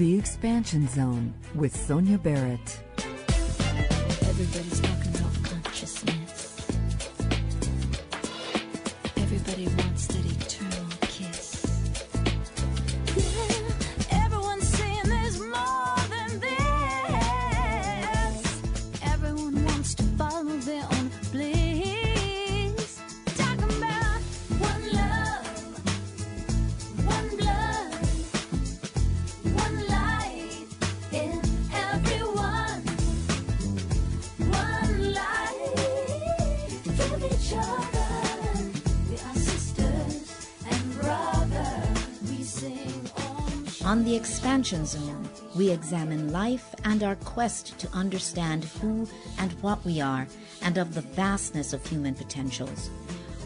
The Expansion Zone with Sonia Barrett. Everybody's talking about consciousness. Everybody wants that eternal kiss. Yeah, everyone's saying there's more than this. Everyone wants to follow their own bliss. Talking about one love, one blood, one light in everyone. One life, give each other. We are sisters and brothers. We sing On the Expansion Zone, we examine life and our quest to understand who and what we are and of the vastness of human potentials.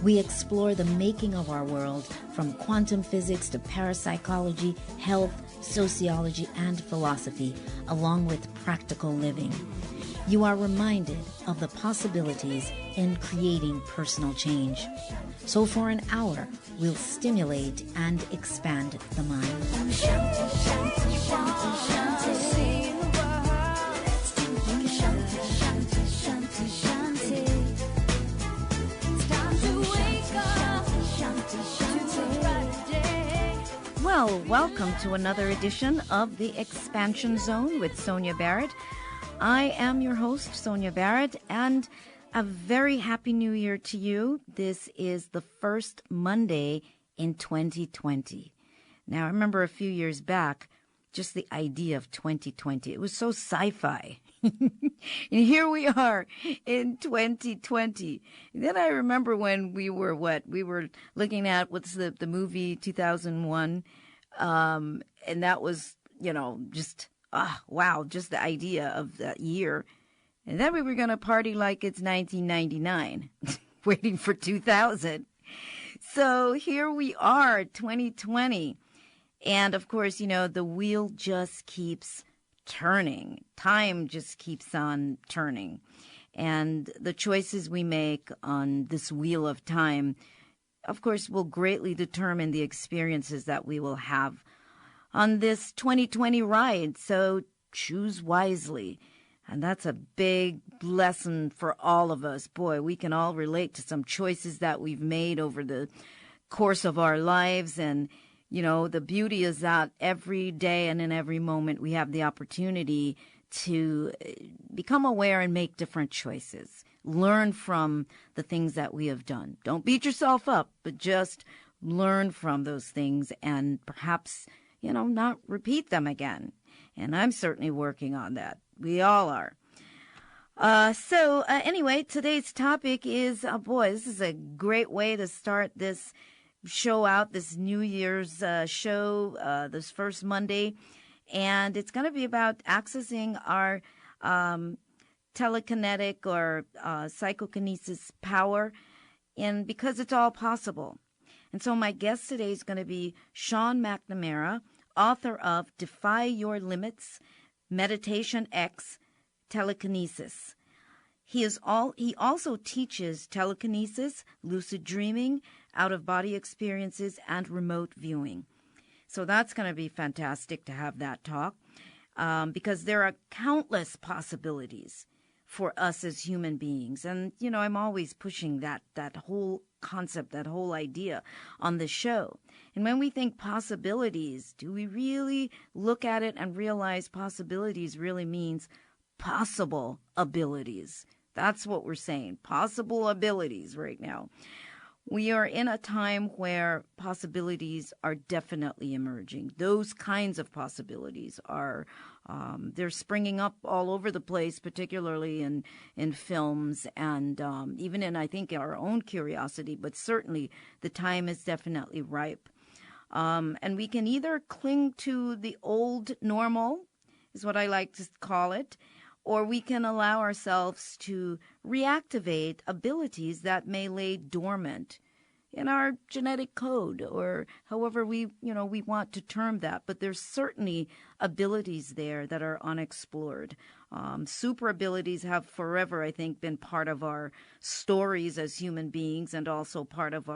We explore the making of our world from quantum physics to parapsychology, health, sociology, and philosophy, along with practical living. You are reminded of the possibilities in creating personal change. So for an hour, we'll stimulate and expand the mind. shanty, shanty, shanty, shanty. Sing the world. Let's do it. Shanty, shanty, shanty, shanty. It's time to wake up. Shanty, shanty, to a brighter day. Well, welcome to another edition of the Expansion Zone with Sonia Barrett. I am your host, Sonia Barrett, and a very happy new year to you. This is the first Monday in 2020. Now, I remember a few years back, just the idea of 2020. It was so sci-fi. And here we are in 2020. And then I remember when we were looking at what's the movie 2001. And that was, just, wow, just the idea of that year. And then we were going to party like it's 1999, waiting for 2000. So here we are, 2020. And of course, the wheel just keeps turning. Time just keeps on turning. And the choices we make on this wheel of time, of course, will greatly determine the experiences that we will have on this 2020 ride. So choose wisely. And that's a big lesson for all of us. Boy, we can all relate to some choices that we've made over the course of our lives. And, the beauty is that every day and in every moment we have the opportunity to become aware and make different choices. Learn from the things that we have done. Don't beat yourself up, but just learn from those things and perhaps, not repeat them again. And I'm certainly working on that. We all are. Anyway, today's topic is, this is a great way to start this show out, this New Year's show, this first Monday. And it's going to be about accessing our telekinetic or psychokinesis power, and because it's all possible. And so my guest today is going to be Sean McNamara, author of Defy Your Limits, Meditation X, Telekinesis. He also teaches telekinesis, lucid dreaming, out-of-body experiences, and remote viewing. So that's going to be fantastic to have that talk because there are countless possibilities for us as human beings. And, I'm always pushing that whole concept, that whole idea on the show. And when we think possibilities, do we really look at it and realize possibilities really means possible abilities? That's what we're saying, possible abilities right now. We are in a time where possibilities are definitely emerging. Those kinds of possibilities are, they're springing up all over the place, particularly in films and even in, I think, our own curiosity. But certainly the time is definitely ripe. And we can either cling to the old normal, is what I like to call it, or we can allow ourselves to reactivate abilities that may lay dormant in our genetic code, or however we want to term that. But there's certainly abilities there that are unexplored. Super abilities have forever, I think, been part of our stories as human beings, and also part of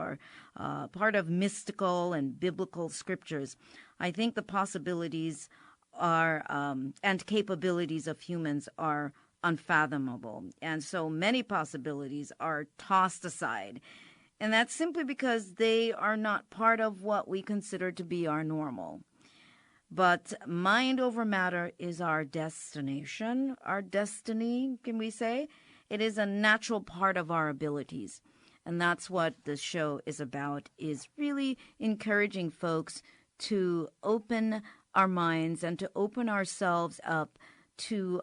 mystical and biblical scriptures. I think the possibilities are and capabilities of humans are unfathomable. And so many possibilities are tossed aside. And that's simply because they are not part of what we consider to be our normal. But mind over matter is our destination, our destiny, can we say? It is a natural part of our abilities. And that's what the show is about, is really encouraging folks to open our minds and to open ourselves up to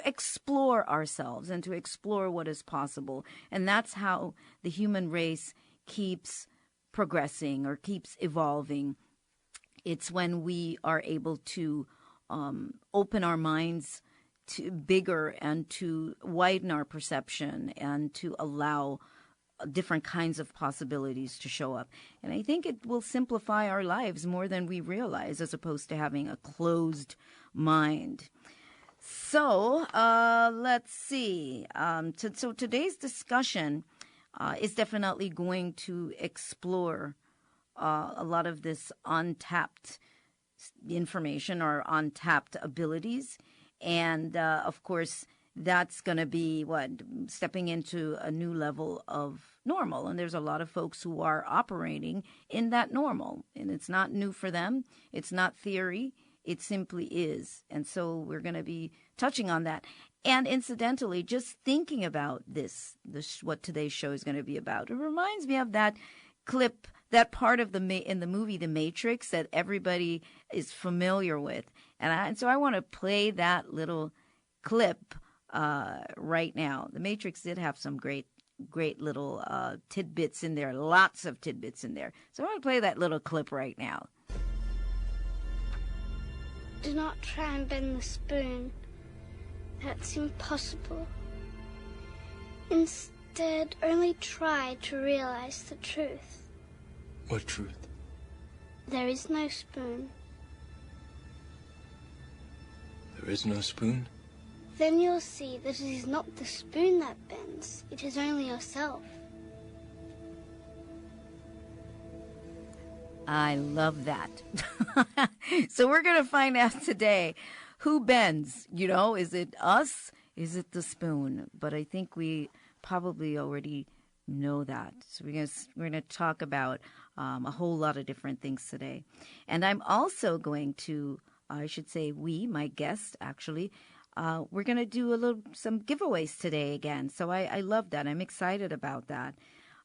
explore ourselves and to explore what is possible. And that's how the human race keeps progressing or keeps evolving. It's when we are able to open our minds to bigger and to widen our perception and to allow different kinds of possibilities to show up. And I think it will simplify our lives more than we realize, as opposed to having a closed mind. So let's see. So today's discussion is definitely going to explore a lot of this untapped information or untapped abilities. And, of course, that's going to be stepping into a new level of normal. And there's a lot of folks who are operating in that normal. And it's not new for them. It's not theory. It simply is. And so we're going to be touching on that. And incidentally, just thinking about this what today's show is going to be about, it reminds me of that clip, that part of in the movie The Matrix that everybody is familiar with. And so I want to play that little clip right now. The Matrix did have some great little tidbits in there, lots of tidbits in there. So I want to play that little clip right now. Do not try and bend the spoon. That's impossible. Instead, only try to realize the truth. What truth? There is no spoon. There is no spoon? Then you'll see that it is not the spoon that bends. It is only yourself. I love that. So we're going to find out today who bends. Is it us? Is it the spoon? But I think we probably already know that. So we're going to talk about a whole lot of different things today. And I'm also going to, I should say my guest actually, we're going to do some giveaways today again. So I love that. I'm excited about that.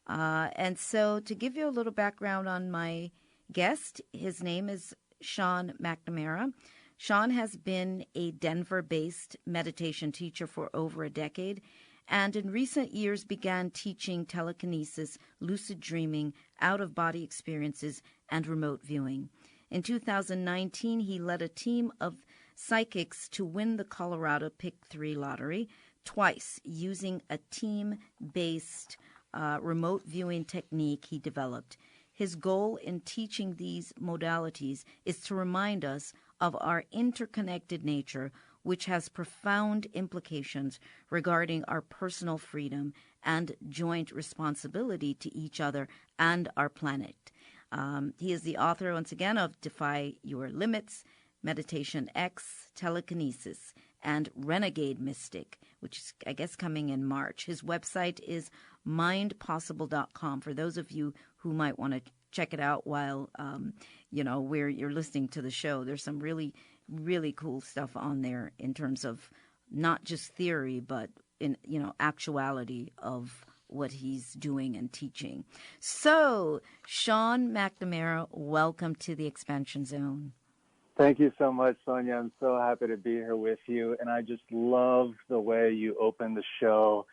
And so to give you a little background on my guest, his name is Sean McNamara. Sean has been a Denver-based meditation teacher for over a decade, and in recent years began teaching telekinesis, lucid dreaming, out-of-body experiences, and remote viewing. In 2019, he led a team of psychics to win the Colorado Pick 3 lottery twice using a team-based remote viewing technique he developed. His goal in teaching these modalities is to remind us of our interconnected nature, which has profound implications regarding our personal freedom and joint responsibility to each other and our planet. He is the author, once again, of Defy Your Limits, Meditation X, Telekinesis, and Renegade Mystic, which is, I guess, coming in March. His website is mindpossible.com for those of you who might want to check it out while, where you're listening to the show. There's some really, really cool stuff on there in terms of not just theory, but in, actuality of what he's doing and teaching. So, Sean McNamara, welcome to the Expansion Zone. Thank you so much, Sonia. I'm so happy to be here with you. And I just love the way you open the show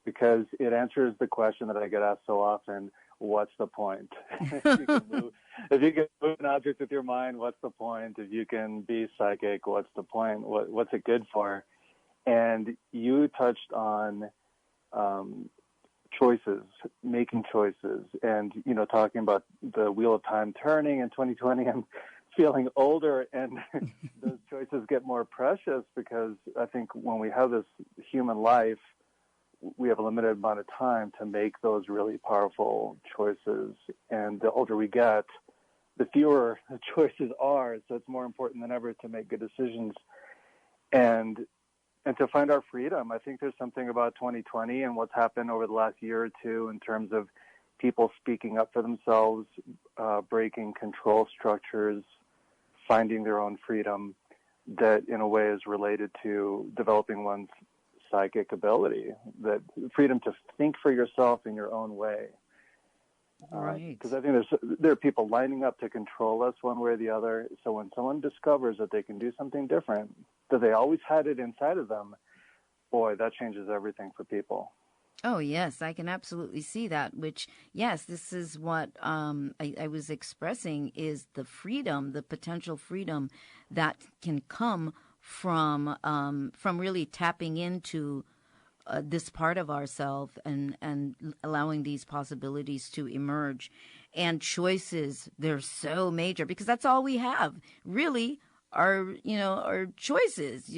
because it answers the question that I get asked so often, what's the point? If you can move an object with your mind, what's the point? If you can be psychic, what's the point? What's it good for? And you touched on choices, making choices, and, talking about the wheel of time turning in 2020. I'm feeling older, and those choices get more precious because I think when we have this human life, we have a limited amount of time to make those really powerful choices. And the older we get, the fewer choices are. So it's more important than ever to make good decisions and to find our freedom. I think there's something about 2020 and what's happened over the last year or two in terms of people speaking up for themselves, breaking control structures, finding their own freedom, that in a way is related to developing one's psychic ability, that freedom to think for yourself in your own way. Right. Because I think there are people lining up to control us one way or the other. So when someone discovers that they can do something different, that they always had it inside of them, boy, that changes everything for people. Oh, yes, I can absolutely see that, which, yes, this is what I was expressing, is the freedom, the potential freedom that can come from really tapping into this part of ourselves and allowing these possibilities to emerge. And choices, they're so major because that's all we have, really. Our choices,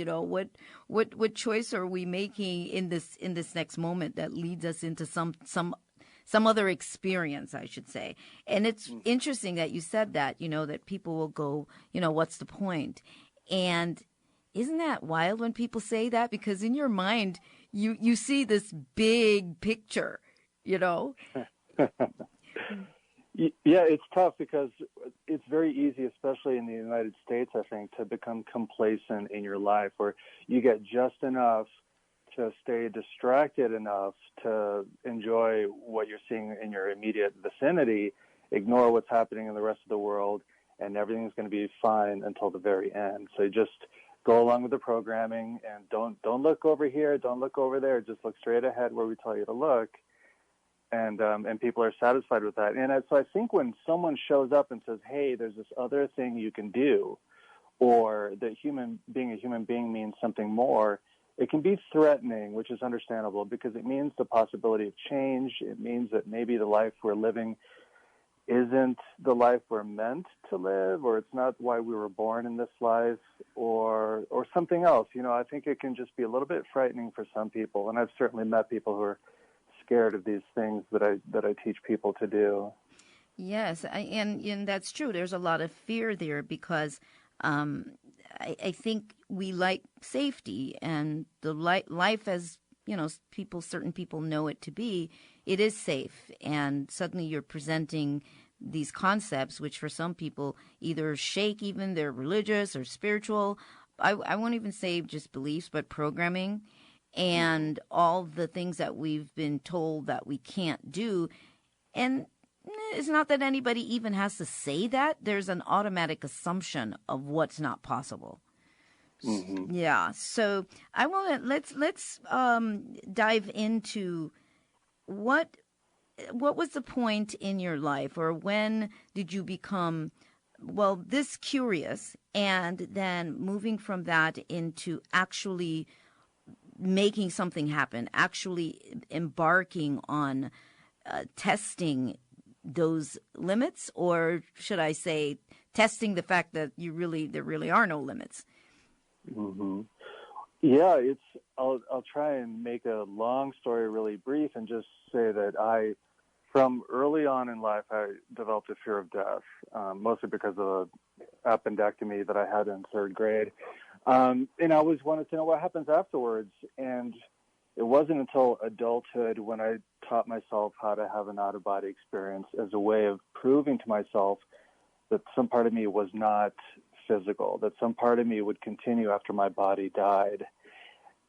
what choice are we making in this next moment that leads us into some other experience, I should say. And it's interesting that you said that, that people will go, what's the point? And isn't that wild when people say that? Because in your mind, you see this big picture, Yeah, it's tough because it's very easy, especially in the United States, I think, to become complacent in your life, where you get just enough to stay distracted enough to enjoy what you're seeing in your immediate vicinity, ignore what's happening in the rest of the world, and everything's going to be fine until the very end. So you just go along with the programming and don't look over here, don't look over there, just look straight ahead where we tell you to look. And people are satisfied with that. And so I think when someone shows up and says, hey, there's this other thing you can do, or that being a human being means something more, it can be threatening, which is understandable because it means the possibility of change. It means that maybe the life we're living isn't the life we're meant to live, or it's not why we were born in this life, or something else. I think it can just be a little bit frightening for some people. And I've certainly met people who are scared of these things that I teach people to do. Yes, and that's true. There's a lot of fear there because I think we like safety, and the life as certain people know it to be, it is safe. And suddenly you're presenting these concepts, which for some people either shake even their religious or spiritual. I won't even say just beliefs, but programming. And all the things that we've been told that we can't do. And it's not that anybody even has to say that. There's an automatic assumption of what's not possible. Mm-hmm. Yeah. So I want to let's dive into what was the point in your life, or when did you become this curious, and then moving from that into actually making something happen, actually embarking on testing those limits, or should I say testing the fact that there really are no limits? Mm-hmm. Yeah, I'll try and make a long story really brief and just say that from early on in life, I developed a fear of death, mostly because of an appendectomy that I had in third grade. And I always wanted to know what happens afterwards. And it wasn't until adulthood when I taught myself how to have an out-of-body experience as a way of proving to myself that some part of me was not physical, that some part of me would continue after my body died.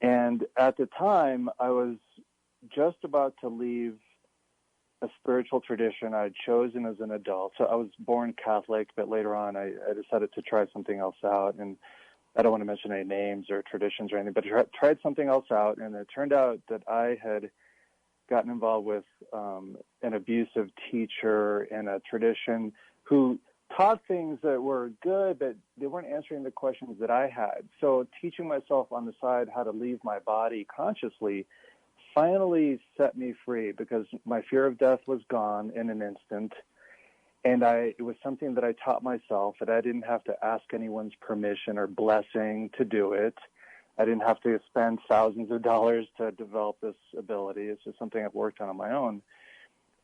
And at the time, I was just about to leave a spiritual tradition I'd chosen as an adult. So I was born Catholic, but later on I decided to try something else out. And I don't want to mention any names or traditions or anything, but I tried something else out, and it turned out that I had gotten involved with an abusive teacher in a tradition who taught things that were good, but they weren't answering the questions that I had. So teaching myself on the side how to leave my body consciously finally set me free, because my fear of death was gone in an instant. And it was something that I taught myself, that I didn't have to ask anyone's permission or blessing to do it. I didn't have to spend thousands of dollars to develop this ability. It's just something I've worked on my own.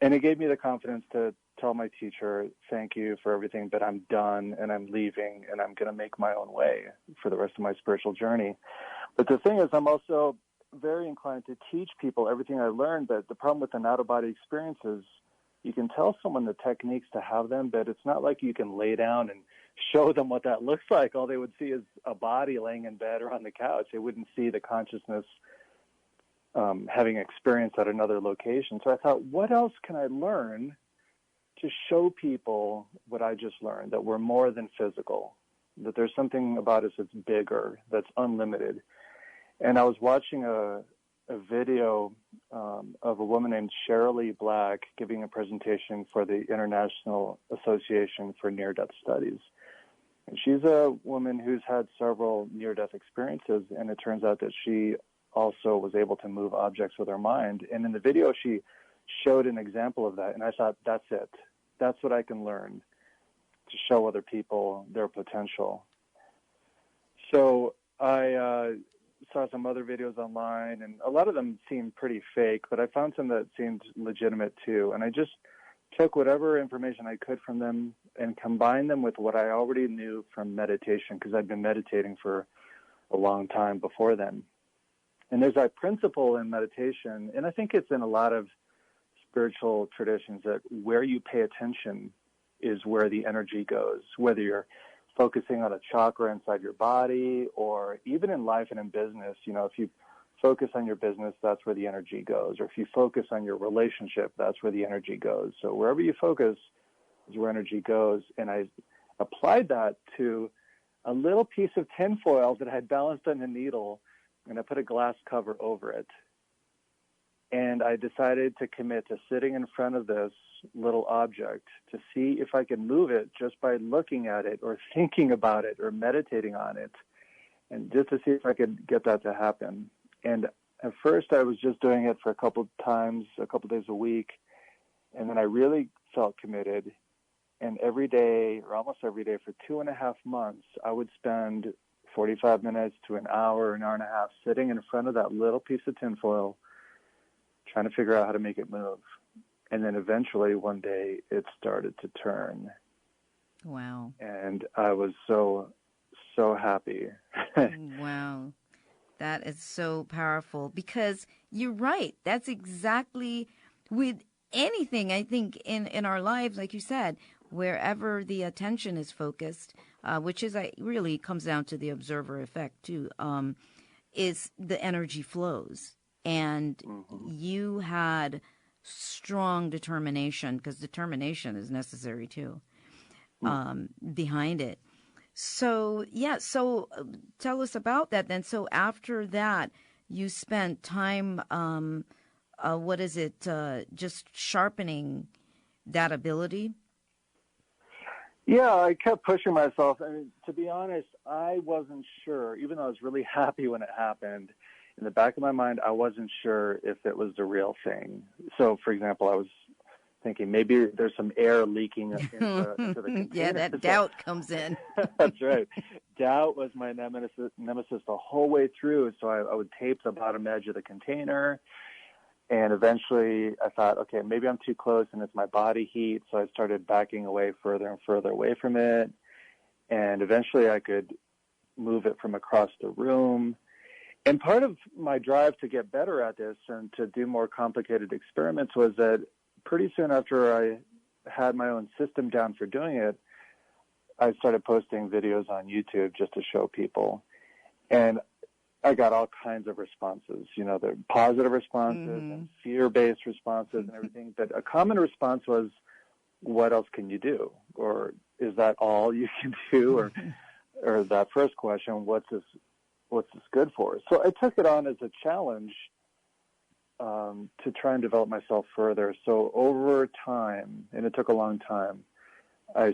And it gave me the confidence to tell my teacher, thank you for everything, but I'm done and I'm leaving and I'm going to make my own way for the rest of my spiritual journey. But the thing is, I'm also very inclined to teach people everything I learned, but the problem with an out-of-body experience is you can tell someone the techniques to have them, but it's not like you can lay down and show them what that looks like. All they would see is a body laying in bed or on the couch. They wouldn't see the consciousness having experience at another location. So I thought, what else can I learn to show people what I just learned, that we're more than physical, that there's something about us that's bigger, that's unlimited. And I was watching a video of a woman named Shirley Black giving a presentation for the International Association for Near-Death Studies. And she's a woman who's had several near-death experiences, and it turns out that she also was able to move objects with her mind. And in the video, she showed an example of that, and I thought, that's it. That's what I can learn to show other people their potential. So I saw some other videos online, and a lot of them seemed pretty fake, but I found some that seemed legitimate too. And I just took whatever information I could from them and combined them with what I already knew from meditation, because I'd been meditating for a long time before then. And there's that principle in meditation, and I think it's in a lot of spiritual traditions, that where you pay attention is where the energy goes, whether you're focusing on a chakra inside your body, or even in life and in business. You know, if you focus on your business, that's where the energy goes. Or if you focus on your relationship, that's where the energy goes. So wherever you focus is where energy goes. And I applied that to a little piece of tinfoil that I had balanced on a needle, and I put a glass cover over it. And I decided to commit to sitting in front of this little object to see if I could move it just by looking at it or thinking about it or meditating on it, and just to see if I could get that to happen. And at first I was just doing it for a couple times, a couple days a week, and then I really felt committed. And every day, or almost every day, for 2.5 months, I would spend 45 minutes to an hour and a half sitting in front of that little piece of tinfoil, trying to figure out how to make it move. And then eventually one day it started to turn. Wow. And I was so happy. Wow. That is so powerful, because you're right. That's exactly with anything, I think, in our lives, like you said, wherever the attention is focused, which is really comes down to the observer effect too, is the energy flows. And you had strong determination, because determination is necessary too, behind it. So, yeah, so tell us about that then. So after that, you spent time, just sharpening that ability? Yeah, I kept pushing myself. I mean, to be honest, I wasn't sure, even though I was really happy when it happened. In the back of my mind, I wasn't sure if it was the real thing. So, for example, I was thinking maybe there's some air leaking into the container. Yeah, that doubt comes in. That's right. Doubt was my nemesis the whole way through. So I would tape the bottom edge of the container. And eventually I thought, okay, maybe I'm too close and it's my body heat. So I started backing away further and further away from it. And eventually I could move it from across the room. And part of my drive to get better at this and to do more complicated experiments was that pretty soon after I had my own system down for doing it, I started posting videos on YouTube just to show people. And I got all kinds of responses, you know, the positive responses and fear-based responses and everything. But a common response was, what else can you do? Or is that all you can do? Or that first question, what's this good for? So I took it on as a challenge to try and develop myself further. So over time, and it took a long time, I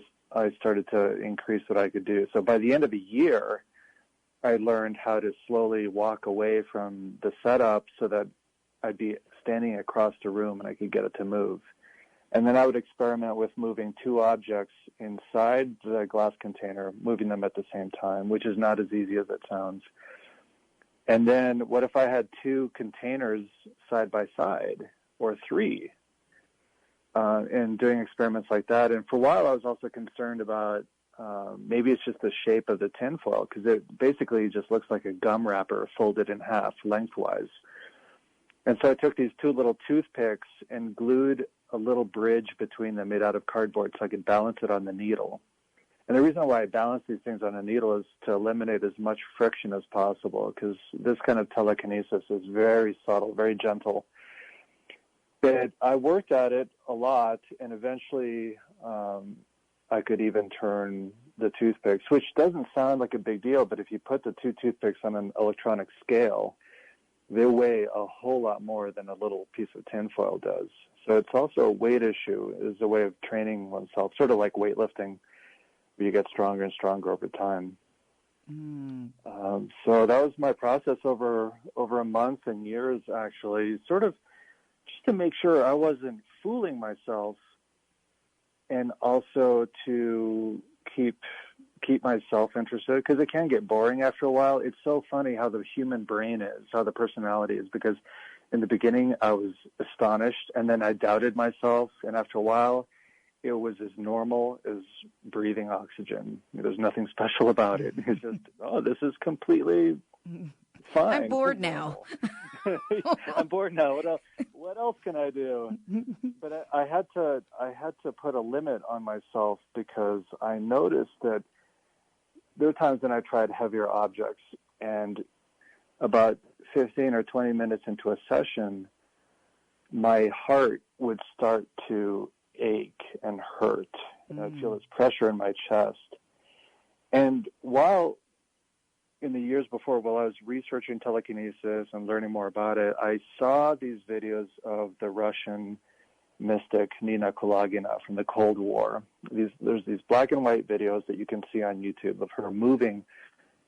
started to increase what I could do. So by the end of a year, I learned how to slowly walk away from the setup so that I'd be standing across the room and I could get it to move. And then I would experiment with moving two objects inside the glass container, moving them at the same time, which is not as easy as it sounds. And then what if I had two containers side by side, or three? and doing experiments like that. And for a while, I was also concerned about maybe it's just the shape of the tinfoil, because it basically just looks like a gum wrapper folded in half lengthwise. And so I took these two little toothpicks and glued a little bridge between them made out of cardboard so I could balance it on the needle. And the reason why I balance these things on a needle is to eliminate as much friction as possible, because this kind of telekinesis is very subtle, very gentle. But I worked at it a lot, and eventually I could even turn the toothpicks, which doesn't sound like a big deal, but if you put the two toothpicks on an electronic scale, they weigh a whole lot more than a little piece of tinfoil does. So it's also a weight issue. It's a way of training oneself, sort of like weightlifting, where you get stronger and stronger over time. So that was my process over a month and years, actually, sort of just to make sure I wasn't fooling myself, and also to keep myself interested, because it can get boring after a while. It's so funny how the human brain is, how the personality is, because in the beginning I was astonished, and then I doubted myself, and after a while it was as normal as breathing oxygen. There's nothing special about it. It's just, oh, this is completely fine. I'm bored now. I'm bored now. What else can I do? But I had to put a limit on myself, because I noticed that there were times when I tried heavier objects, and about 15 or 20 minutes into a session, my heart would start to ache and hurt, and I'd feel this pressure in my chest. And while in the years before, while I was researching telekinesis and learning more about it, I saw these videos of the Russian mystic Nina Kulagina from the Cold War. There's these black and white videos that you can see on YouTube of her moving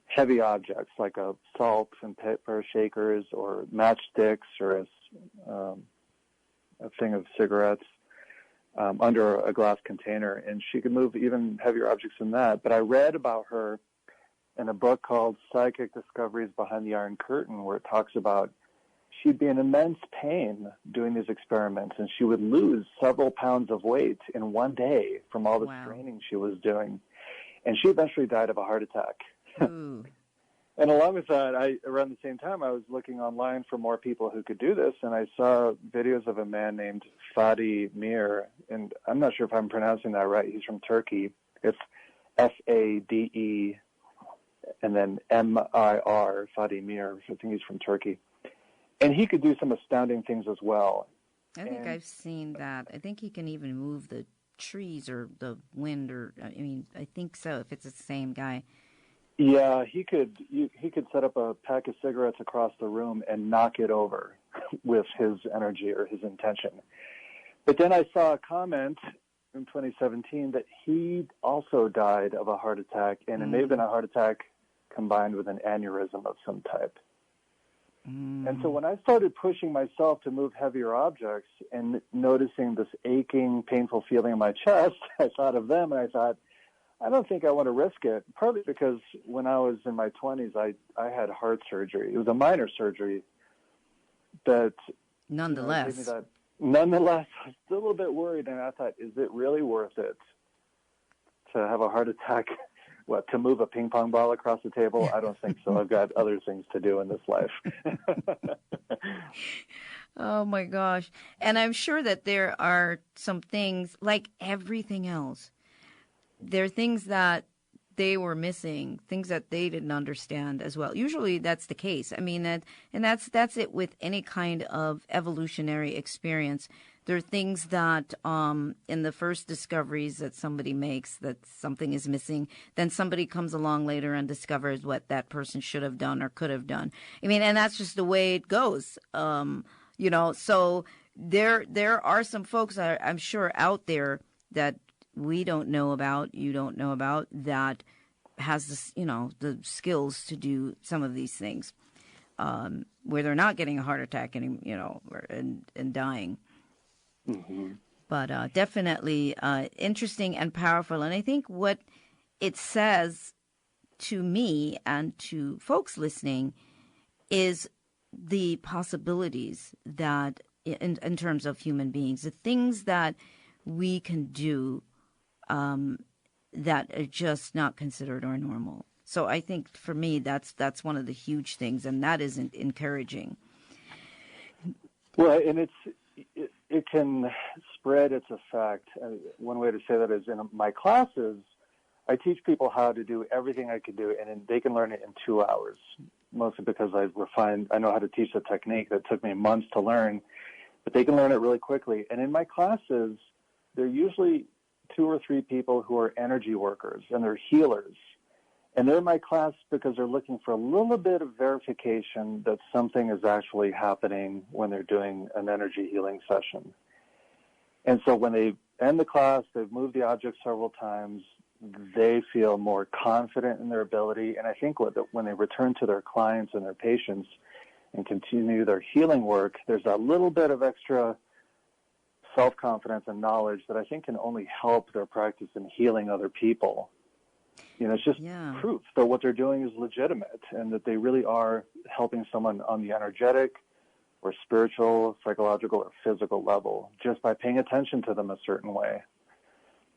heavy objects like a salt and pepper shakers or matchsticks or a thing of cigarettes under a glass container, and she could move even heavier objects than that. But I read about her in a book called Psychic Discoveries Behind the Iron Curtain, where it talks about she'd be in immense pain doing these experiments, and she would lose several pounds of weight in one day from all the training she was doing. And she eventually died of a heart attack. And along with that, around the same time, I was looking online for more people who could do this, and I saw videos of a man named Fadi Mir, and I'm not sure if I'm pronouncing that right. He's from Turkey. It's Fade and then Mir, Fadi Mir. I think he's from Turkey. And he could do some astounding things as well. I think I've seen that. I think he can even move the trees or the wind, or I think so, if it's the same guy. Yeah, he could set up a pack of cigarettes across the room and knock it over with his energy or his intention. But then I saw a comment in 2017 that he also died of a heart attack, and it may have been a heart attack combined with an aneurysm of some type. And so when I started pushing myself to move heavier objects and noticing this aching, painful feeling in my chest, I thought of them, and I thought, I don't think I want to risk it, partly because when I was in my 20s, I had heart surgery. It was a minor surgery, but nonetheless, I was still a little bit worried, and I thought, is it really worth it to have a heart attack? What, to move a ping pong ball across the table? I don't think so. I've got other things to do in this life. Oh, my gosh. And I'm sure that there are some things, like everything else, there are things that they were missing, things that they didn't understand as well. Usually that's the case. I mean, that's it with any kind of evolutionary experience. There are things that in the first discoveries that somebody makes that something is missing, then somebody comes along later and discovers what that person should have done or could have done. I mean, and that's just the way it goes. So there are some folks I'm sure out there that we don't know about, you don't know about, that has this, the skills to do some of these things, where they're not getting a heart attack and dying. Mm-hmm. But definitely interesting and powerful. And I think what it says to me and to folks listening is the possibilities that in terms of human beings, the things that we can do that are just not considered our normal. So I think for me, that's one of the huge things, and that isn't encouraging. Well, and it can spread its effect. One way to say that is in my classes, I teach people how to do everything I could do, and they can learn it in 2 hours, mostly because I know how to teach a technique that took me months to learn, but they can learn it really quickly. And in my classes, they're usually 2 or 3 people who are energy workers, and they're healers. And they're in my class because they're looking for a little bit of verification that something is actually happening when they're doing an energy healing session. And so when they end the class, they've moved the object several times, they feel more confident in their ability. And I think when they return to their clients and their patients and continue their healing work, there's that little bit of extra self-confidence and knowledge that I think can only help their practice in healing other people. It's just proof that what they're doing is legitimate and that they really are helping someone on the energetic or spiritual, psychological, or physical level just by paying attention to them a certain way.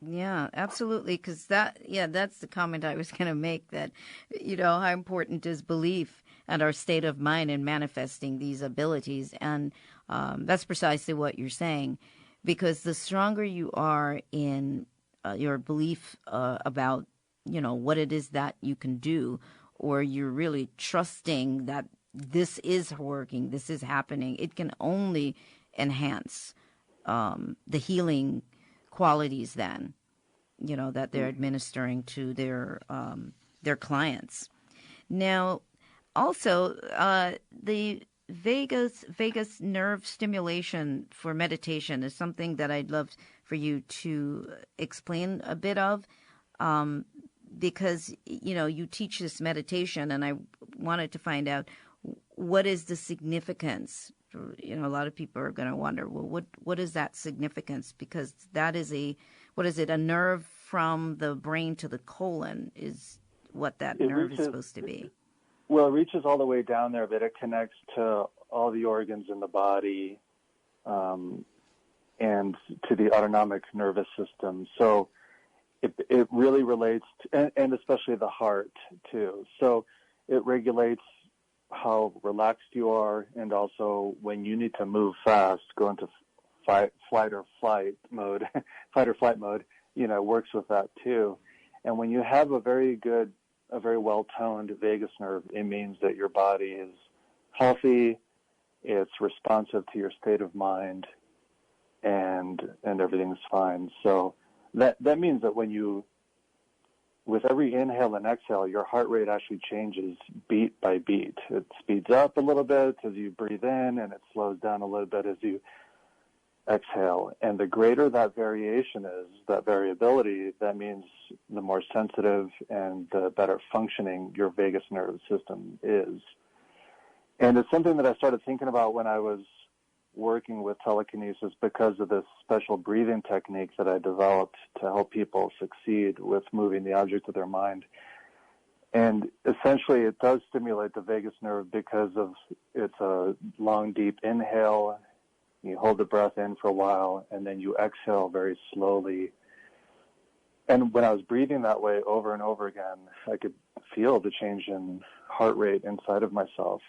Yeah, absolutely. Because that's the comment I was going to make, that, how important is belief and our state of mind in manifesting these abilities. And that's precisely what you're saying, because the stronger you are in your belief about, what it is that you can do, or you're really trusting that this is working, this is happening, it can only enhance the healing qualities then, that they're administering to their clients. Now, also, the vagus nerve stimulation for meditation is something that I'd love for you to explain a bit of, because, you teach this meditation, and I wanted to find out what is the significance. A lot of people are going to wonder, well, what is that significance? Because that is a nerve from the brain to the colon is what that nerve is supposed to be. Well, it reaches all the way down there, but it connects to all the organs in the body and to the autonomic nervous system. So it really relates to, and especially the heart too. So it regulates how relaxed you are, and also when you need to move fast, go into fight or flight mode, works with that too. And when you have a very well-toned vagus nerve, it means that your body is healthy, it's responsive to your state of mind, and everything's fine. So that means that with every inhale and exhale, your heart rate actually changes beat by beat. It speeds up a little bit as you breathe in, and it slows down a little bit as you exhale. And the greater that variation is, that variability, that means the more sensitive and the better functioning your vagus nerve system is. And it's something that I started thinking about when I was working with telekinesis because of this special breathing technique that I developed to help people succeed with moving the object of their mind. And essentially it does stimulate the vagus nerve because of it's a long, deep inhale. You hold the breath in for a while, and then you exhale very slowly. And when I was breathing that way over and over again, I could feel the change in heart rate inside of myself.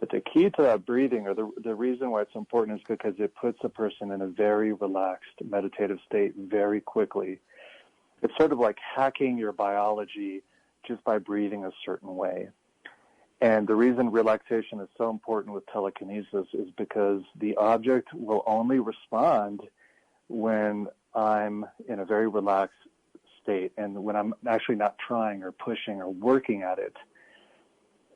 But the key to that breathing, or the reason why it's important, is because it puts a person in a very relaxed meditative state very quickly. It's sort of like hacking your biology just by breathing a certain way. And the reason relaxation is so important with telekinesis is because the object will only respond when I'm in a very relaxed state and when I'm actually not trying or pushing or working at it.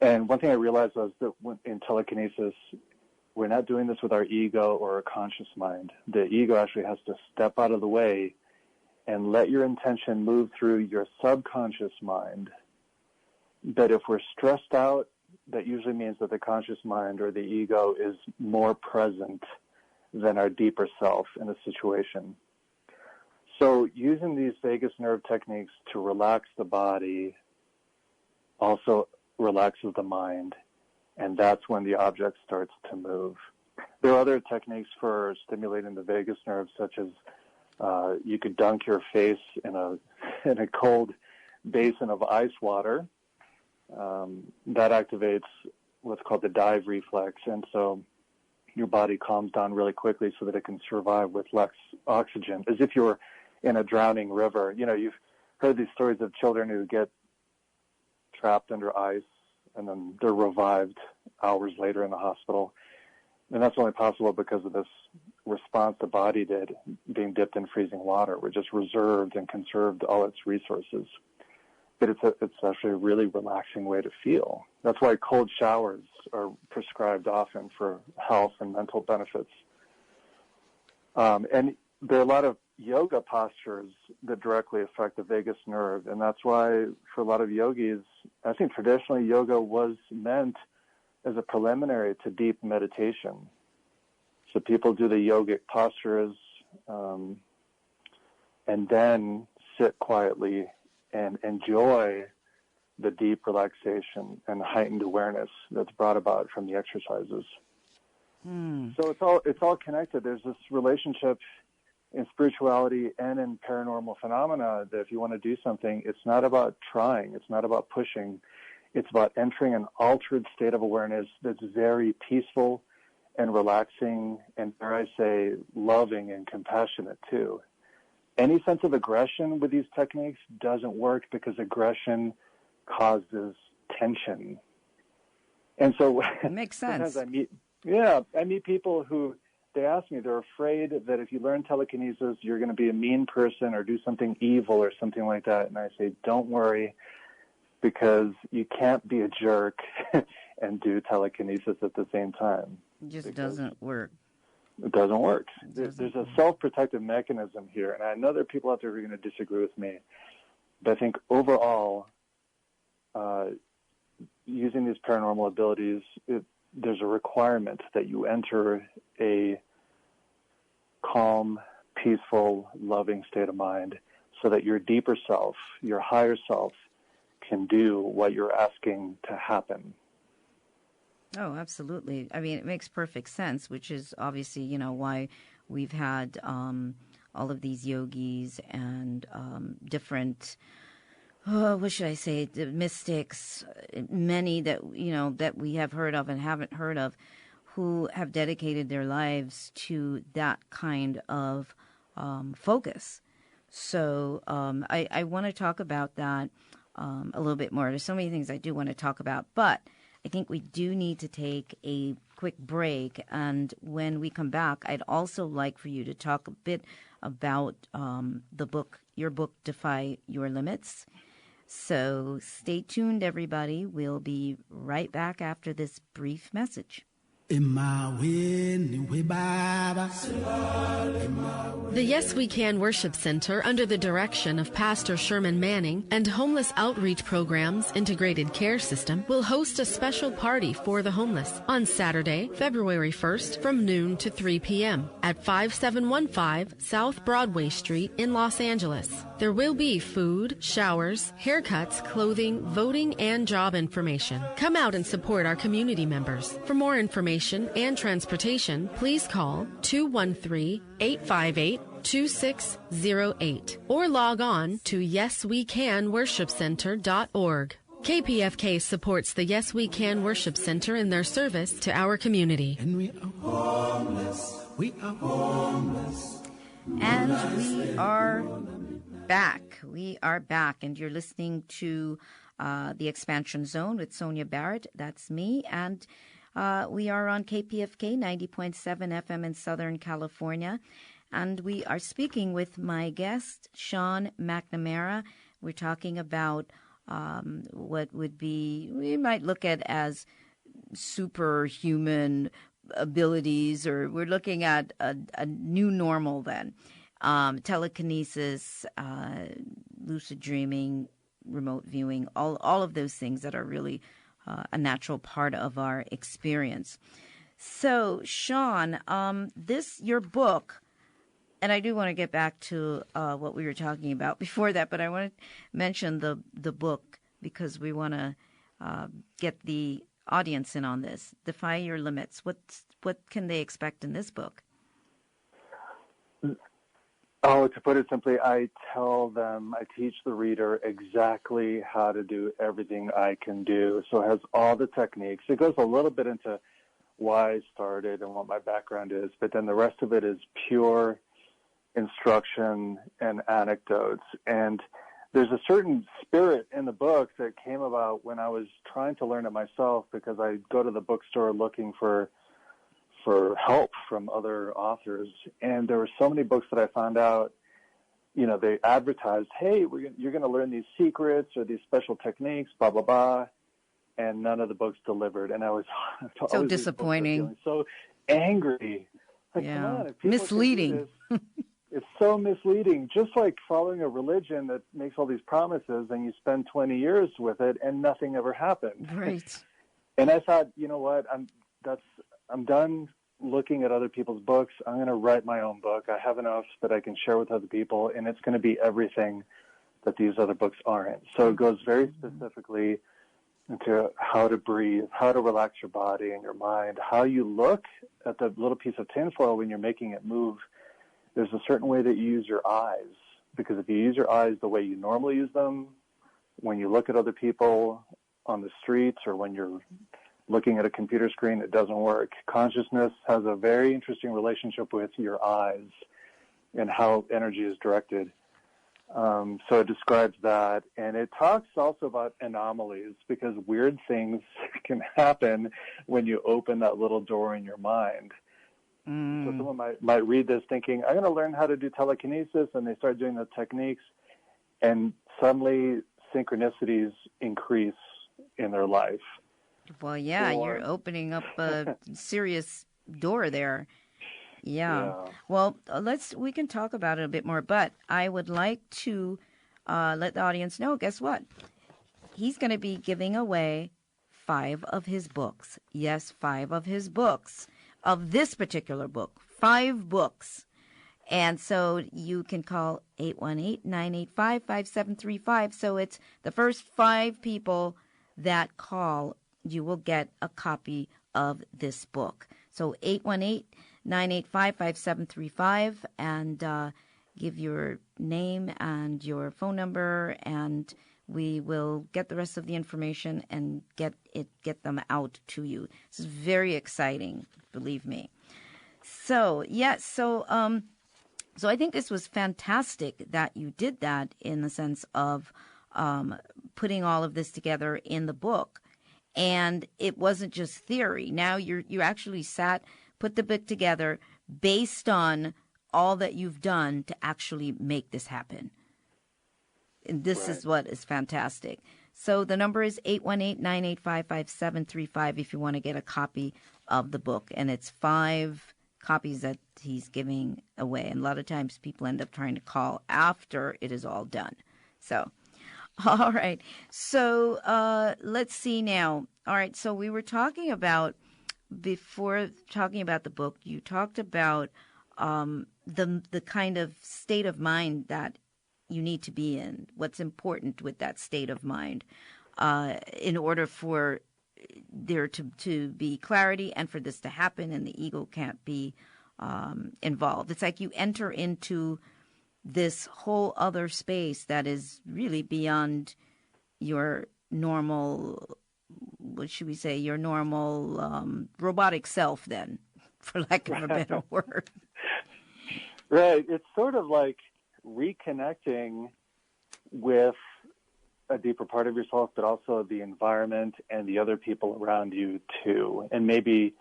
And one thing I realized was that in telekinesis, we're not doing this with our ego or our conscious mind. The ego actually has to step out of the way and let your intention move through your subconscious mind. But if we're stressed out, that usually means that the conscious mind or the ego is more present than our deeper self in a situation. So using these vagus nerve techniques to relax the body also relaxes the mind, and that's when the object starts to move. There are other techniques for stimulating the vagus nerve, such as You could dunk your face in a cold basin of ice water. That activates what's called the dive reflex, and so your body calms down really quickly so that it can survive with less oxygen, as if you were in a drowning river. You know, you've heard these stories of children who get trapped under ice and then they're revived hours later in the hospital. And that's only possible because of this response the body did, being dipped in freezing water, which just reserved and conserved all its resources. But it's actually a really relaxing way to feel. That's why cold showers are prescribed often for health and mental benefits. And there are a lot of yoga postures that directly affect the vagus nerve, and that's why for a lot of yogis, I think traditionally yoga was meant as a preliminary to deep meditation. So people do the yogic postures and then sit quietly and enjoy the deep relaxation and heightened awareness that's brought about from the exercises. So it's all connected. There's this relationship in spirituality and in paranormal phenomena that if you want to do something, it's not about trying, it's not about pushing, it's about entering an altered state of awareness that's very peaceful and relaxing and, dare I say, loving and compassionate too. Any sense of aggression with these techniques doesn't work because aggression causes tension. And so It makes sense. sometimes I meet people who, they ask me, they're afraid that if you learn telekinesis, you're going to be a mean person or do something evil or something like that. And I say, don't worry, because you can't be a jerk and do telekinesis at the same time. It just doesn't work. It doesn't work. There's a self-protective mechanism here, and I know there are people out there who are going to disagree with me, but I think overall, using these paranormal abilities, there's a requirement that you enter a calm, peaceful, loving state of mind so that your deeper self, your higher self, can do what you're asking to happen. Oh, absolutely. I mean, it makes perfect sense, which is obviously, you know, why we've had all of these yogis and different, what should I say, the mystics, many that, you know, that we have heard of and haven't heard of, who have dedicated their lives to that kind of focus. So I want to talk about that a little bit more. There's so many things I do want to talk about, but I think we do need to take a quick break. And when we come back, I'd also like for you to talk a bit about the book, your book, Defy Your Limits. So stay tuned, everybody. We'll be right back after this brief message. The Yes We Can Worship Center, under the direction of Pastor Sherman Manning and Homeless Outreach Programs Integrated Care System, will host a special party for the homeless on Saturday, February 1st from noon to 3 p.m. at 5715 South Broadway Street in Los Angeles. There will be food, showers, haircuts, clothing, voting, and job information. Come out and support our community members. For more information and transportation, please call 213-858-2608 or log on to yeswecanworshipcenter.org. KPFK supports the Yes We Can Worship Center in their service to our community. And we are homeless. We are homeless. And we are back. We are back, and you're listening to The Expansion Zone with Sonia Barrett. That's me, and we are on KPFK 90.7 FM in Southern California, and we are speaking with my guest, Sean McNamara. We're talking about what would be, we might look at as superhuman abilities, or we're looking at a new normal then. Telekinesis, lucid dreaming, remote viewing, all of those things that are really a natural part of our experience. So, Sean, your book, and I do want to get back to what we were talking about before that, but I want to mention the book because we want to get the audience in on this. Defy Your Limits. What can they expect in this book? Oh, to put it simply, I teach the reader exactly how to do everything I can do. So it has all the techniques. It goes a little bit into why I started and what my background is, but then the rest of it is pure instruction and anecdotes. And there's a certain spirit in the book that came about when I was trying to learn it myself, because I go to the bookstore looking for help from other authors. And there were so many books that I found out, they advertised, hey, you're going to learn these secrets or these special techniques, blah, blah, blah. And none of the books delivered. And I was so disappointing. So angry. Like, yeah. come on, if people misleading. Can do this, it's so misleading. Just like following a religion that makes all these promises and you spend 20 years with it and nothing ever happened. Right. And I thought, you know what? I'm done looking at other people's books. I'm going to write my own book. I have enough that I can share with other people, and it's going to be everything that these other books aren't. So it goes very specifically into how to breathe, how to relax your body and your mind, how you look at the little piece of tinfoil when you're making it move. There's a certain way that you use your eyes, because if you use your eyes the way you normally use them, when you look at other people on the streets or when you're looking at a computer screen, it doesn't work. Consciousness has a very interesting relationship with your eyes and how energy is directed. So it describes that, and it talks also about anomalies, because weird things can happen when you open that little door in your mind. So someone might read this thinking, I'm going to learn how to do telekinesis, and they start doing the techniques, and suddenly synchronicities increase in their life. Well, yeah, you're opening up a serious door there. Yeah. Well, we can talk about it a bit more, but I would like to let the audience know, guess what? He's going to be giving away 5 of his books. Yes, 5 of his books. Of this particular book, 5 books. And so you can call 818-985-5735. So it's the first 5 people that call, you will get a copy of this book. So 818-985-5735, and give your name and your phone number, and we will get the rest of the information and get them out to you. This is very exciting, believe me. So, yes, so I think this was fantastic that you did that, in the sense of putting all of this together in the book. And it wasn't just theory. Now you actually put the book together based on all that you've done to actually make this happen. And this is what is fantastic. So the number is 818-985-5735 if you want to get a copy of the book. And it's 5 copies that he's giving away. And a lot of times people end up trying to call after it is all done. So, all right. So let's see now. All right. So we were talking about, before talking about the book, you talked about the kind of state of mind that you need to be in, what's important with that state of mind in order for there to be clarity and for this to happen, and the ego can't be involved. It's like you enter into this whole other space that is really beyond your normal, what should we say, your normal robotic self then, for lack of a better word. Right. It's sort of like reconnecting with a deeper part of yourself, but also the environment and the other people around you too. And maybe,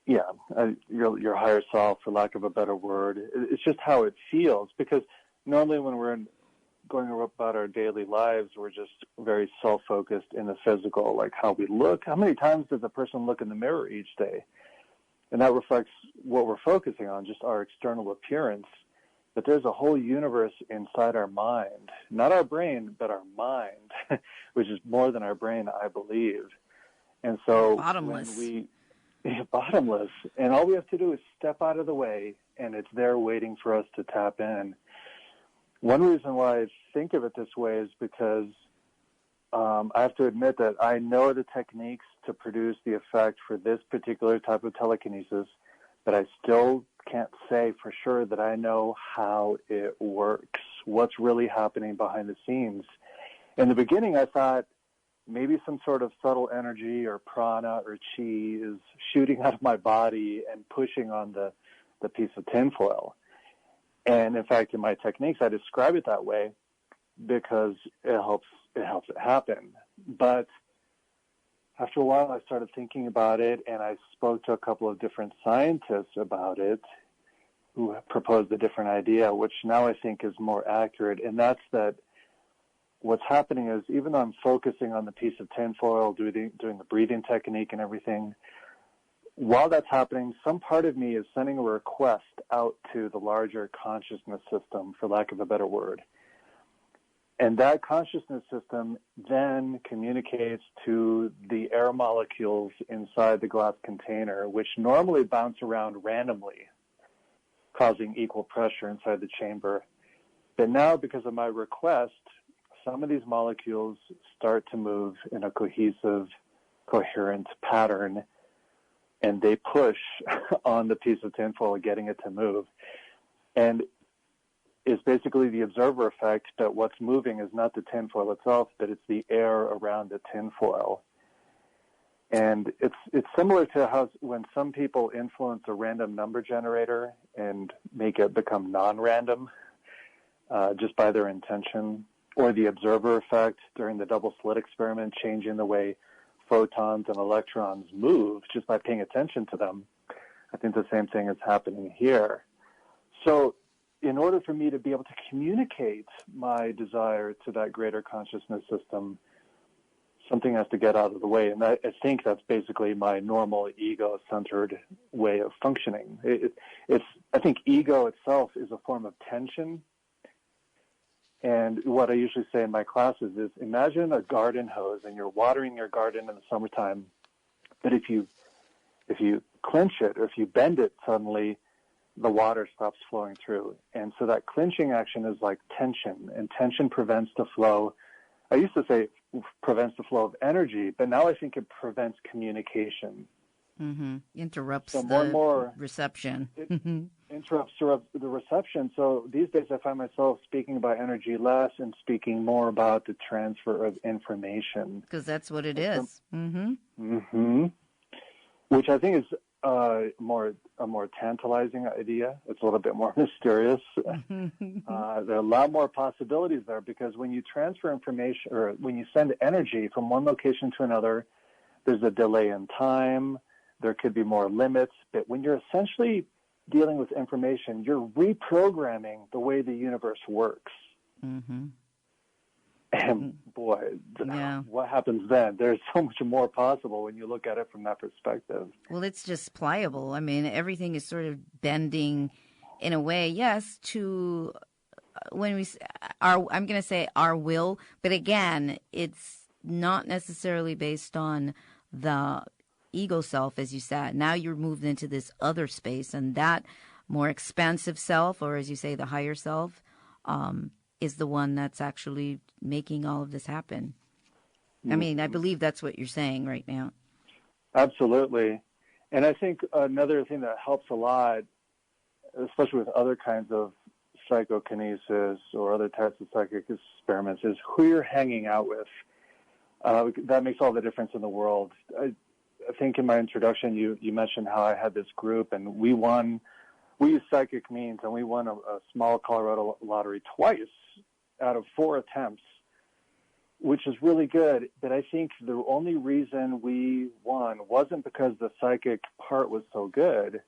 your higher self, for lack of a better word. It's just how it feels, because normally when we're going about our daily lives, we're just very self-focused in the physical, like how we look. How many times does a person look in the mirror each day? And that reflects what we're focusing on, just our external appearance. But there's a whole universe inside our mind, not our brain, but our mind, which is more than our brain, I believe. And so bottomless. Bottomless. And all we have to do is step out of the way, and it's there waiting for us to tap in. One reason why I think of it this way is because I have to admit that I know the techniques to produce the effect for this particular type of telekinesis, but I still can't say for sure that I know how it works, what's really happening behind the scenes. In the beginning, I thought maybe some sort of subtle energy or prana or chi is shooting out of my body and pushing on the piece of tinfoil. And in fact, in my techniques, I describe it that way because it helps it happen. But after a while, I started thinking about it, and I spoke to a couple of different scientists about it who proposed a different idea, which now I think is more accurate. And that's that what's happening is, even though I'm focusing on the piece of tinfoil, doing the breathing technique and everything, while that's happening, some part of me is sending a request out to the larger consciousness system, for lack of a better word. And that consciousness system then communicates to the air molecules inside the glass container, which normally bounce around randomly, causing equal pressure inside the chamber. But now, because of my request, some of these molecules start to move in a cohesive, coherent pattern, and they push on the piece of tinfoil, getting it to move. And it's basically the observer effect that what's moving is not the tinfoil itself, but it's the air around the tinfoil. And it's similar to how when some people influence a random number generator and make it become non-random just by their intention, or the observer effect during the double slit experiment, changing the way photons and electrons move just by paying attention to them. I think the same thing is happening here. So in order for me to be able to communicate my desire to that greater consciousness system, something has to get out of the way. And I think that's basically my normal ego-centered way of functioning. I think ego itself is a form of tension. And what I usually say in my classes is, imagine a garden hose and you're watering your garden in the summertime, but if you clench it or if you bend it, suddenly the water stops flowing through. And so that clenching action is like tension, and tension prevents the flow. I used to say it prevents the flow of energy, but now I think it prevents communication. Mm-hmm. Interrupts so the reception. It interrupts the reception. So these days I find myself speaking about energy less and speaking more about the transfer of information. Because that's what it is. Mm-hmm. Mm-hmm. Which I think is a more tantalizing idea. It's a little bit more mysterious. There are a lot more possibilities there, because when you transfer information or when you send energy from one location to another, there's a delay in time. There could be more limits. But when you're essentially dealing with information, you're reprogramming the way the universe works. Mm-hmm. And boy, what happens then? There's so much more possible when you look at it from that perspective. Well, it's just pliable. I mean, everything is sort of bending in a way, yes, to when we I'm going to say our will, but again, it's not necessarily based on the ego self, as you said. Now you're moved into this other space, and that more expansive self, or as you say, the higher self, is the one that's actually making all of this happen. I mean, I believe that's what you're saying right now. Absolutely. And I think another thing that helps a lot, especially with other kinds of psychokinesis or other types of psychic experiments, is who you're hanging out with. That makes all the difference in the world. I think in my introduction, you mentioned how I had this group, and we used psychic means, and we won a small Colorado lottery twice out of 4 attempts, which is really good. But I think the only reason we won wasn't because the psychic part was so good,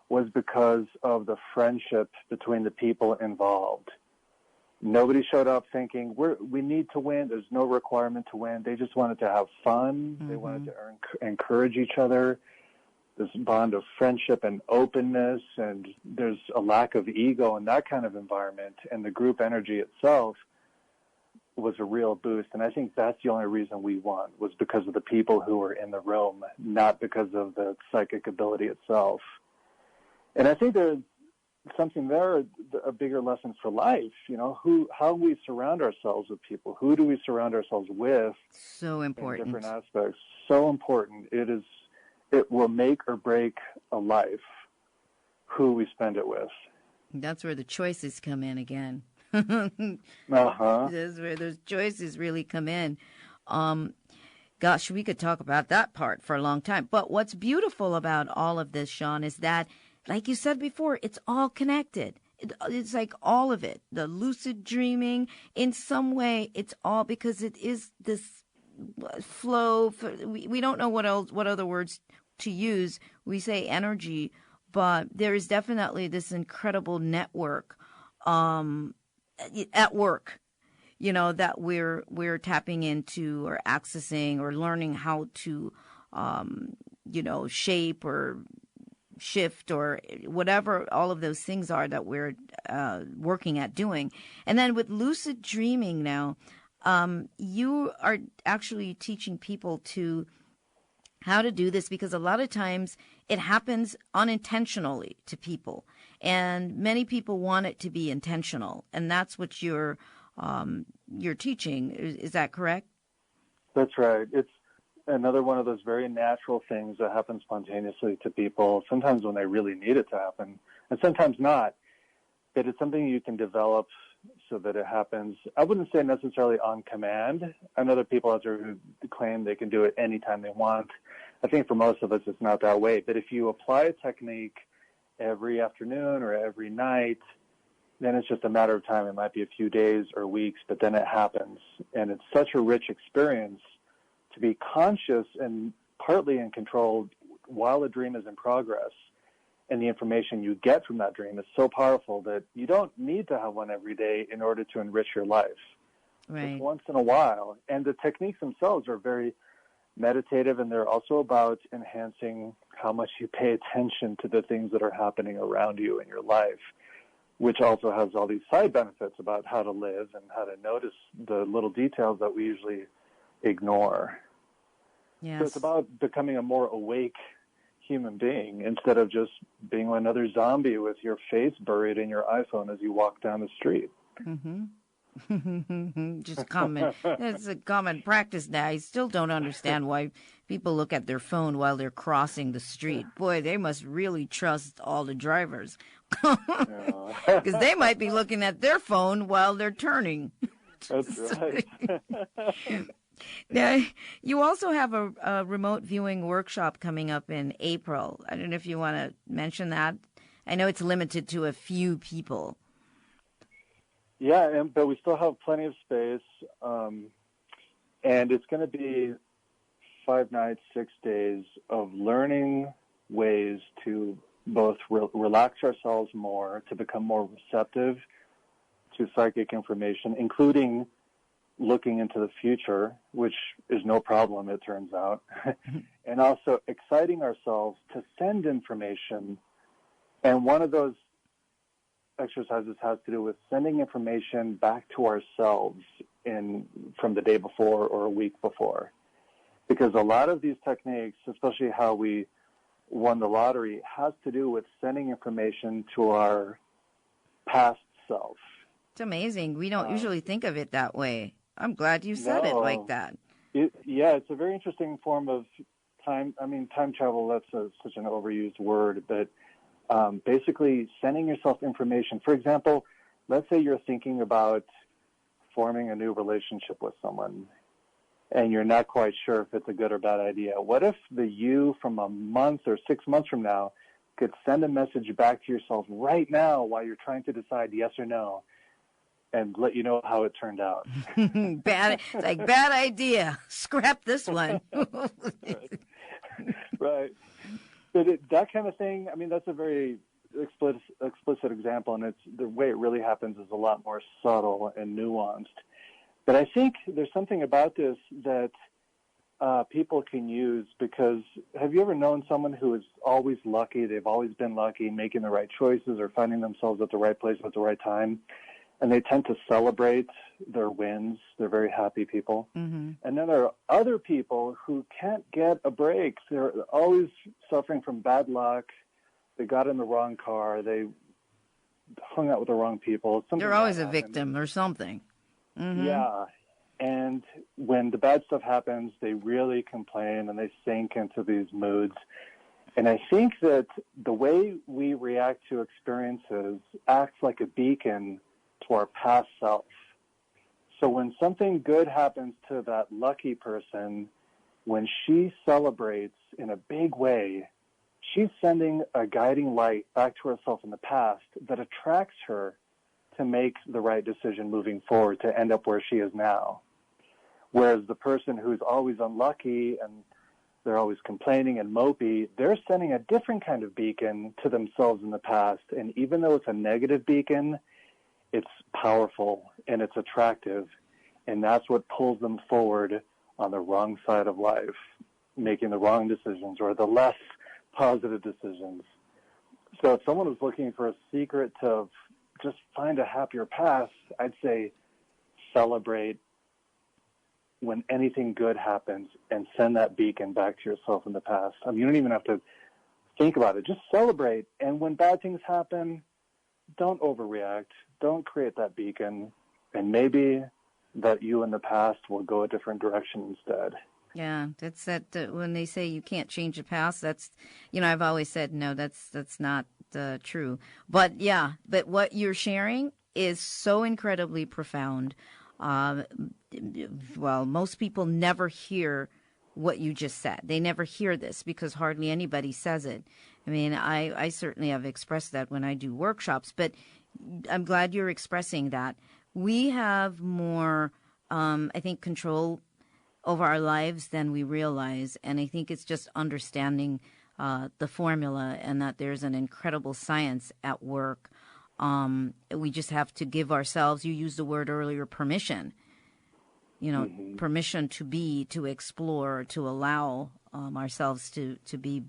was because of the friendship between the people involved. Nobody showed up thinking, we need to win. There's no requirement to win. They just wanted to have fun. Mm-hmm. They wanted to encourage each other. This bond of friendship and openness, and there's a lack of ego in that kind of environment. And the group energy itself was a real boost. And I think that's the only reason we won, was because of the people who were in the room, not because of the psychic ability itself. And I think there's something there, a bigger lesson for life, how we surround ourselves with people. Who do we surround ourselves with? So important. In different aspects. So important. It will make or break a life. who we spend it with. That's where the choices come in again. Uh-huh. That's where those choices really come in. Gosh, we could talk about that part for a long time. But what's beautiful about all of this, Sean, is that, like you said before, it's all connected. It's like all of it. The lucid dreaming, in some way, it's all because it is this flow. We don't know what other words to use. We say energy, but there is definitely this incredible network at work, that we're tapping into or accessing or learning how to, shape or shift or whatever all of those things are that we're working at doing. And then with lucid dreaming now, you are actually teaching people how to do this, because a lot of times it happens unintentionally to people, and many people want it to be intentional, and that's what you're teaching. Is that correct? That's right. It's another one of those very natural things that happen spontaneously to people, sometimes when they really need it to happen, and sometimes not. But it's something you can develop so that it happens. I wouldn't say necessarily on command. I know there are people out there who claim they can do it anytime they want. I think for most of us, it's not that way. But if you apply a technique every afternoon or every night, then it's just a matter of time. It might be a few days or weeks, but then it happens. And it's such a rich experience to be conscious and partly in control while a dream is in progress. And the information you get from that dream is so powerful that you don't need to have one every day in order to enrich your life. Right. Just once in a while. And the techniques themselves are very meditative, and they're also about enhancing how much you pay attention to the things that are happening around you in your life, which also has all these side benefits about how to live and how to notice the little details that we usually ignore. Yes. So it's about becoming a more awake human being instead of just being another zombie with your face buried in your iPhone as you walk down the street. Mm-hmm. Just common. It's a common practice now. I still don't understand why people look at their phone while they're crossing the street. Boy, they must really trust all the drivers, because they might be looking at their phone while they're turning. That's right. Now, you also have a remote viewing workshop coming up in April. I don't know if you want to mention that. I know it's limited to a few people. Yeah, but we still have plenty of space, and it's going to be 5 nights, 6 days of learning ways to both relax ourselves more, to become more receptive to psychic information, including looking into the future, which is no problem, it turns out, and also exciting ourselves to send information. And one of those exercises has to do with sending information back to ourselves from the day before or a week before. Because a lot of these techniques, especially how we won the lottery, has to do with sending information to our past self. It's amazing. We don't usually think of it that way. I'm glad you said it like that. It's a very interesting form of time. I mean, time travel, that's such an overused word, but basically sending yourself information. For example, let's say you're thinking about forming a new relationship with someone and you're not quite sure if it's a good or bad idea. What if the you from a month or 6 months from now could send a message back to yourself right now while you're trying to decide yes or no and let you know how it turned out? It's like, bad idea. Scrap this one. Right. But that kind of thing, I mean, that's a very explicit example, and the way it really happens is a lot more subtle and nuanced. But I think there's something about this that people can use, because have you ever known someone who is always lucky? They've always been lucky, making the right choices or finding themselves at the right place at the right time, and they tend to celebrate their wins. They're very happy people. Mm-hmm. And then there are other people who can't get a break. They're always suffering from bad luck. They got in the wrong car. They hung out with the wrong people. They're always a victim or something. Mm-hmm. Yeah. And when the bad stuff happens, they really complain and they sink into these moods. And I think that the way we react to experiences acts like a beacon to our past self. So when something good happens to that lucky person, when she celebrates in a big way, she's sending a guiding light back to herself in the past that attracts her to make the right decision moving forward to end up where she is now. Whereas the person who's always unlucky and they're always complaining and mopey, they're sending a different kind of beacon to themselves in the past. And even though it's a negative beacon, it's powerful and it's attractive. And that's what pulls them forward on the wrong side of life, making the wrong decisions or the less positive decisions. So if someone was looking for a secret to just find a happier past, I'd say celebrate when anything good happens and send that beacon back to yourself in the past. I mean, you don't even have to think about it. Just celebrate. And when bad things happen, don't overreact. Don't create that beacon. And maybe that you in the past will go a different direction instead. Yeah, that's that. When they say you can't change the past, that's, I've always said no. That's not true. But yeah, but what you're sharing is so incredibly profound. Well, most people never hear what you just said. They never hear this because hardly anybody says it. I mean, I certainly have expressed that when I do workshops, but I'm glad you're expressing that. We have more, I think, control over our lives than we realize. And I think it's just understanding the formula and that there's an incredible science at work. We just have to give ourselves, you used the word earlier, permission. Permission to be, to explore, to allow ourselves to be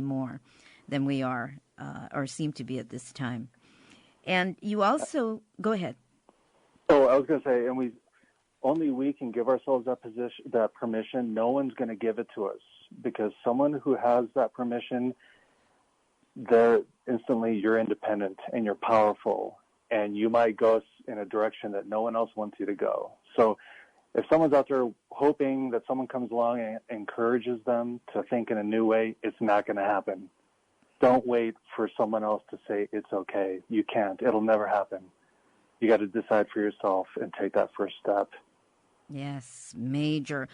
more than we are or seem to be at this time. And you also, go ahead. Oh, I was going to say, and only we can give ourselves that permission. No one's going to give it to us, because someone who has that permission, you're independent and you're powerful, and you might go in a direction that no one else wants you to go. So if someone's out there hoping that someone comes along and encourages them to think in a new way, it's not going to happen. Don't wait for someone else to say it's okay. You can't. It'll never happen. You got to decide for yourself and take that first step. Yes, major.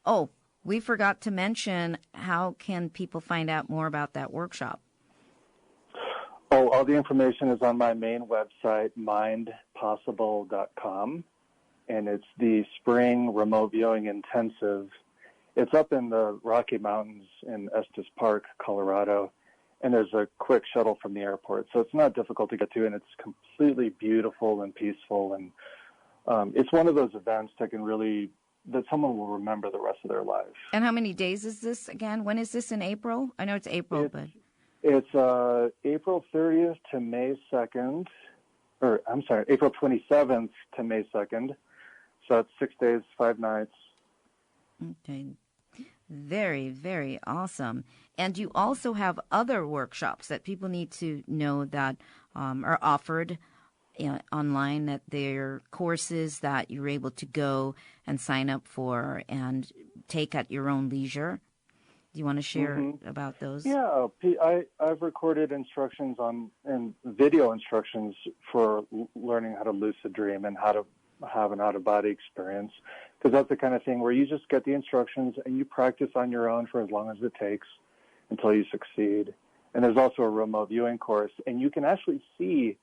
Oh, we forgot to mention, how can people find out more about that workshop? Oh, all the information is on my main website, mindpossible.com, and it's the Spring Remote Viewing Intensive. It's up in the Rocky Mountains in Estes Park, Colorado, and there's a quick shuttle from the airport, so it's not difficult to get to, and it's completely beautiful and peaceful, and it's one of those events that someone will remember the rest of their life. And how many days is this again? When is this, in April? I know it's April, but... It's April 30th to May 2nd, April 27th to May 2nd. So it's 6 days, 5 nights. Okay. Very, very awesome. And you also have other workshops that people need to know that are offered online, that they're courses that you're able to go and sign up for and take at your own leisure. Do you want to share about those? Yeah, I've recorded instructions and video instructions for learning how to lucid dream and how to have an out-of-body experience, because that's the kind of thing where you just get the instructions and you practice on your own for as long as it takes until you succeed. And there's also a remote viewing course, and you can actually see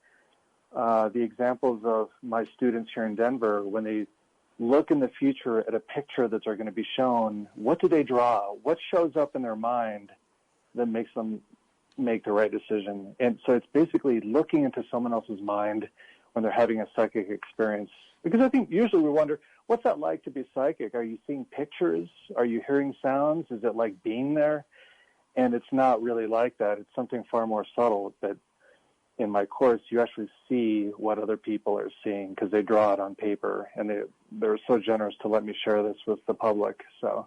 the examples of my students here in Denver when they look in the future at a picture that they're going to be shown. What do they draw? What shows up in their mind that makes them make the right decision? And so it's basically looking into someone else's mind when they're having a psychic experience. Because I think usually we wonder, what's that like to be psychic? Are you seeing pictures? Are you hearing sounds? Is it like being there? And it's not really like that. It's something far more subtle. But in my course, you actually see what other people are seeing because they draw it on paper, and they're so generous to let me share this with the public. So,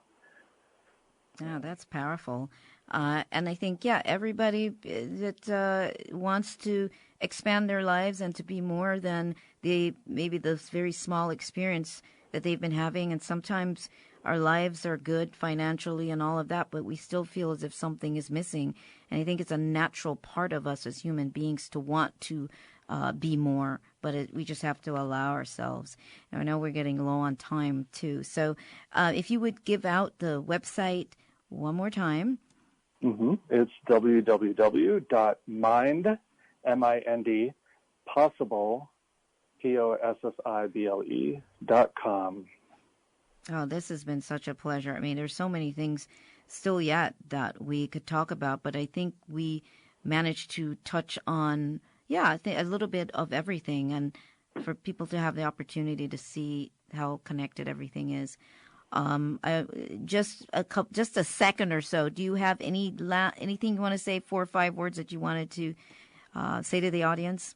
yeah, that's powerful. And I think, everybody that wants to expand their lives and to be more than maybe the very small experience that they've been having, and sometimes our lives are good financially and all of that, but we still feel as if something is missing. And I think it's a natural part of us as human beings to want to be more, but we just have to allow ourselves. And I know we're getting low on time too. So if you would give out the website one more time. It's www.mind, M-I-N-D, possible, POSSIBLE.com. Oh, this has been such a pleasure. I mean, there's so many things still yet that we could talk about, but I think we managed to touch on, I think a little bit of everything, and for people to have the opportunity to see how connected everything is. Just a second or so. Do you have anything you want to say, 4 or 5 words that you wanted to say to the audience?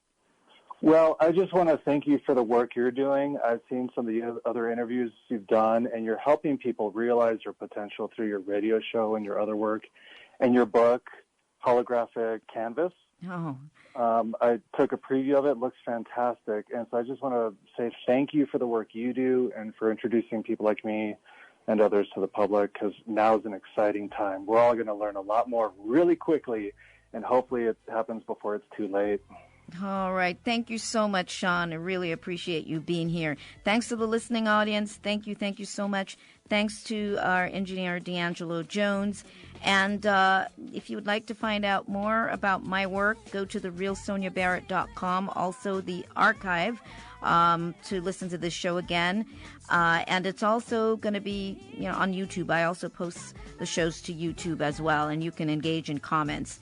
Well, I just want to thank you for the work you're doing. I've seen some of the other interviews you've done, and you're helping people realize their potential through your radio show and your other work, and your book, Holographic Canvas. Oh. I took a preview of it. It looks fantastic. And so I just want to say thank you for the work you do and for introducing people like me and others to the public, because now is an exciting time. We're all going to learn a lot more really quickly, and hopefully it happens before it's too late. All right. Thank you so much, Sean. I really appreciate you being here. Thanks to the listening audience. Thank you. Thank you so much. Thanks to our engineer, D'Angelo Jones. And if you would like to find out more about my work, go to therealsoniabarrett.com. Also, the archive to listen to this show again. And it's also going to be, on YouTube. I also post the shows to YouTube as well, and you can engage in comments.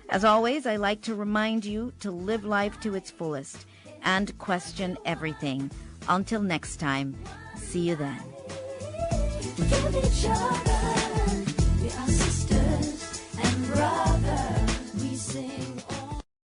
As always, I like to remind you to live life to its fullest and question everything. Until next time, see you then. Give each other